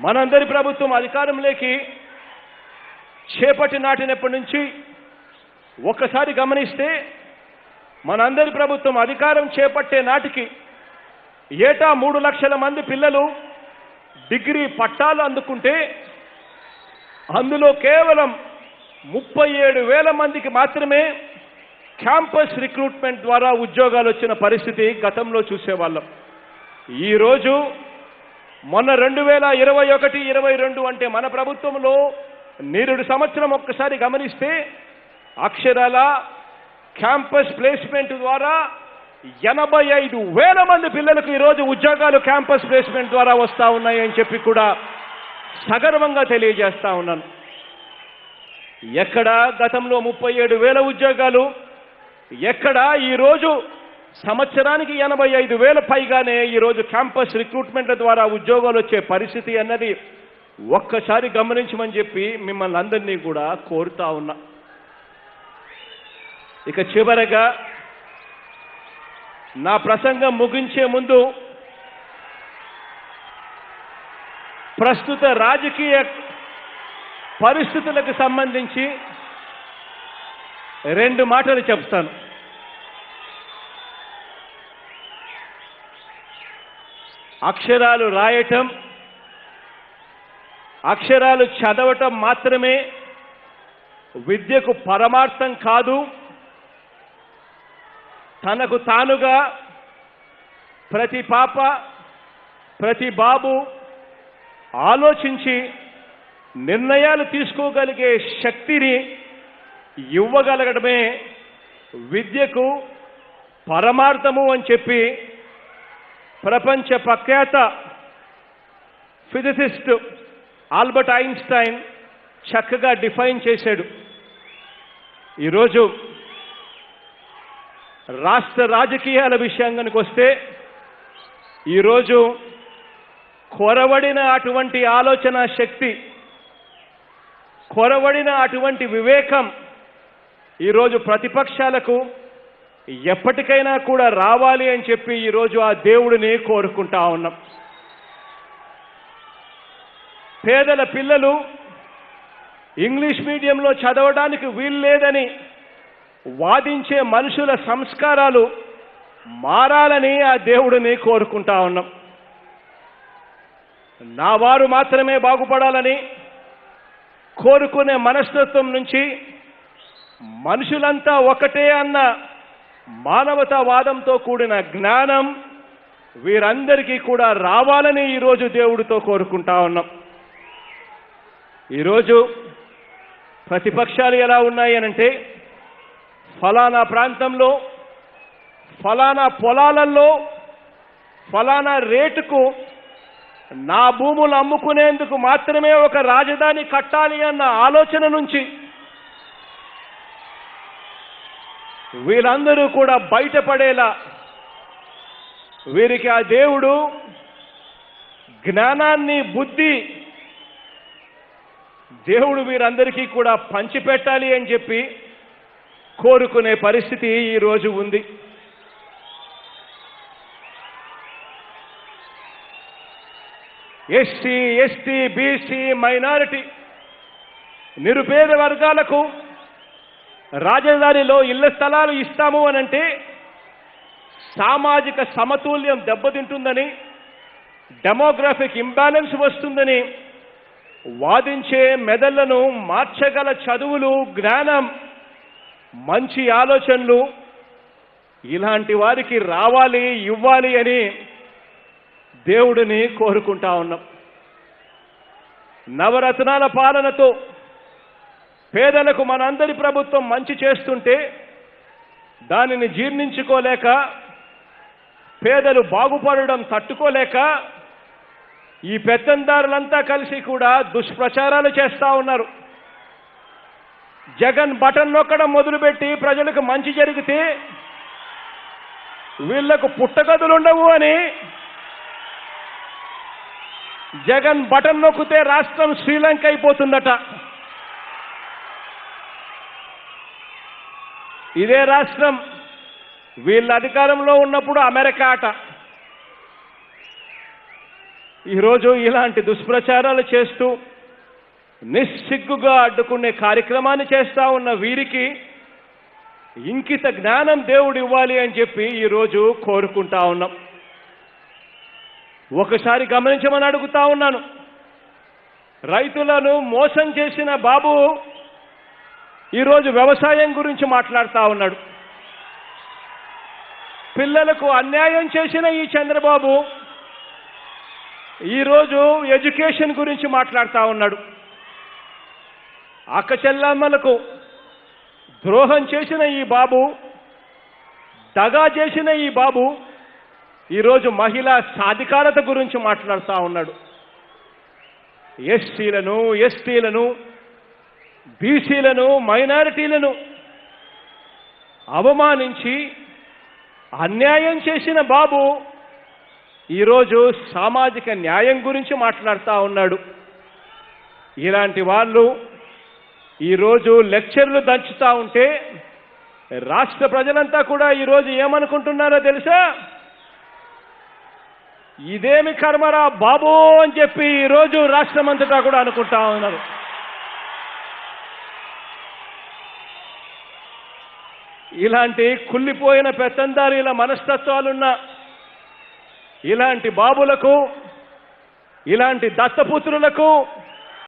మనందరి ప్రభుత్వం అధికారంలోకి చేపట్టి నాటినప్పటి నుంచి ఒక్కసారి గమనిస్తే మనందరి ప్రభుత్వం అధికారం చేపట్టే నాటికి ఏటా 3 లక్షల మంది పిల్లలు డిగ్రీ పట్టాలు అందుకుంటే అందులో కేవలం 37,000 మందికి మాత్రమే క్యాంపస్ రిక్రూట్మెంట్ ద్వారా ఉద్యోగాలు వచ్చిన పరిస్థితి గతంలో చూసేవాళ్ళం. ఈరోజు మొన్న 2021-22 అంటే మన ప్రభుత్వంలో నిరుడు సంవత్సరం ఒక్కసారి గమనిస్తే అక్షరాల క్యాంపస్ ప్లేస్మెంట్ ద్వారా 85,000 మంది పిల్లలకు ఈరోజు ఉద్యోగాలు క్యాంపస్ ప్లేస్మెంట్ ద్వారా వస్తూ ఉన్నాయని చెప్పి కూడా సగర్వంగా తెలియజేస్తా ఉన్నాను. ఎక్కడ గతంలో 37,000 ఉద్యోగాలు, ఎక్కడ ఈరోజు సంవత్సరానికి 85,000 పైగానే ఈరోజు క్యాంపస్ రిక్రూట్మెంట్ల ద్వారా ఉద్యోగాలు వచ్చే పరిస్థితి అన్నది ఒక్కసారి గమనించమని చెప్పి మిమ్మల్ని అందరినీ కూడా కోరుతా ఉన్నా. ఇక చివరగా నా ప్రసంగం ముగించే ముందు ప్రస్తుత రాజకీయ పరిస్థితులకు సంబంధించి 2 మాటలు చెప్తాను. అక్షరాలు రాయటం, అక్షరాలు చదవటం మాత్రమే విద్యకు పరమార్థం కాదు. తనకు తానుగా ప్రతి పాప, ప్రతి బాబు ఆలోచించి నిర్ణయాలు తీసుకోగలిగే శక్తిని ఇవ్వగలగడమే విద్యకు పరమార్థము అని చెప్పి ప్రపంచ ప్రఖ్యాత ఫిజిసిస్ట్ ఆల్బర్ట్ ఐన్స్టైన్ చక్కగా డిఫైన్ చేశాడు. ఈరోజు రాష్ట్ర రాజకీయాల విషయానికి వస్తే ఈరోజు కొరవడిన అటువంటి ఆలోచన శక్తి, కొరవడిన అటువంటి వివేకం ఈరోజు ప్రతిపక్షాలకు ఎప్పటికైనా కూడా రావాలి అని చెప్పి ఈరోజు ఆ దేవుడిని కోరుకుంటా ఉన్నాం. పేదల పిల్లలు ఇంగ్లీష్ మీడియంలో చదవడానికి వీలు లేదని వాదించే మనుషుల సంస్కారాలు మారాలని ఆ దేవుడిని కోరుకుంటా ఉన్నాం. నా వారు మాత్రమే బాగుపడాలని కోరుకునే మనస్తత్వం నుంచి మనుషులంతా ఒకటే అన్న మానవతావాదంతో కూడిన జ్ఞానం వీరందరికీ కూడా రావాలని ఈరోజు దేవుడితో కోరుకుంటా ఉన్నాం. ఈరోజు ప్రతిపక్షాలు ఎలా ఉన్నాయి అనంటే, ఫలానా ప్రాంతంలో, ఫలానా పొలాలలో, ఫలానా రేటుకు నా భూములు అమ్ముకునేందుకు మాత్రమే ఒక రాజధాని కట్టాలి అన్న ఆలోచన నుంచి వీళ్ళందరూ కూడా బయటపడేలా వీరికి ఆ దేవుడు జ్ఞానాన్ని, బుద్ధి దేవుడు వీరందరికీ కూడా పంచిపెట్టాలి అని చెప్పి కోరుకునే పరిస్థితి ఈరోజు ఉంది. ఎస్సీ, ఎస్టీ, బీసీ, మైనారిటీ, నిరుపేద వర్గాలకు రాజధానిలో ఇళ్ల స్థలాలు ఇస్తాము అనంటే సామాజిక సమతుల్యం దెబ్బతింటుందని, డెమోగ్రాఫిక్ ఇంబ్యాలెన్స్ వస్తుందని వాదించే మెదళ్లను మార్చగల చదువులు, జ్ఞానం, మంచి ఆలోచనలు ఇలాంటి వారికి రావాలి, ఇవ్వాలి అని దేవుడిని కోరుకుంటా ఉన్నాం. నవరత్నాల పాలనతో పేదలకు మనందరి ప్రభుత్వం మంచి చేస్తుంటే దానిని జీర్ణించుకోలేక, పేదలు బాగుపడడం తట్టుకోలేక ఈ పెత్తందారులంతా కలిసి కూడా దుష్ప్రచారాలు చేస్తూ ఉన్నారు. జగన్ బటన్ నొక్కడం మొదలుపెట్టి ప్రజలకు మంచి జరిగితే వీళ్లకు పుట్టగదులుండవు అని, జగన్ బటన్ నొక్కితే రాష్ట్రం శ్రీలంక అయిపోతుందట. ఇదే రాష్ట్రం వీళ్ళ అధికారంలో ఉన్నప్పుడు అమెరికా అట. ఈరోజు ఇలాంటి దుష్ప్రచారాలు చేస్తూ నిస్సిగ్గుగా అడ్డుకునే కార్యక్రమాన్ని చేస్తా ఉన్న వీరికి ఇంకిత జ్ఞానం దేవుడు ఇవ్వాలి అని చెప్పి ఈరోజు కోరుకుంటా ఉన్నాం. ఒకసారి గమనించమని అడుగుతా ఉన్నాను. రైతులను మోసం చేసిన బాబు ఈరోజు వ్యవసాయం గురించి మాట్లాడుతూ ఉన్నాడు. పిల్లలకు అన్యాయం చేసిన ఈ చంద్రబాబు ఈరోజు ఎడ్యుకేషన్ గురించి మాట్లాడుతూ ఉన్నాడు. అక్క చెల్లమ్మలకు ద్రోహం చేసిన ఈ బాబు, దగా చేసిన ఈ బాబు ఈరోజు మహిళా సాధికారత గురించి మాట్లాడుతూ ఉన్నాడు. ఎస్సీలను, ఎస్టీలను, బీసీలను, మైనారిటీలను అవమానించి అన్యాయం చేసిన బాబు ఈరోజు సామాజిక న్యాయం గురించి మాట్లాడుతూ ఉన్నాడు. ఇలాంటి వాళ్ళు ఈరోజు లెక్చర్లు దంచుతూ ఉంటే రాష్ట్ర ప్రజలంతా కూడా ఈరోజు ఏమనుకుంటున్నారో తెలుసా? ఇదేమి కర్మరా బాబు అని చెప్పి ఈరోజు రాష్ట్రమంతటా కూడా అనుకుంటా ఉన్నారు. ఇలాంటి కుళ్ళిపోయిన పెత్తందారీల మనస్తత్వాలున్న ఇలాంటి బాబులకు, ఇలాంటి దత్తపుత్రులకు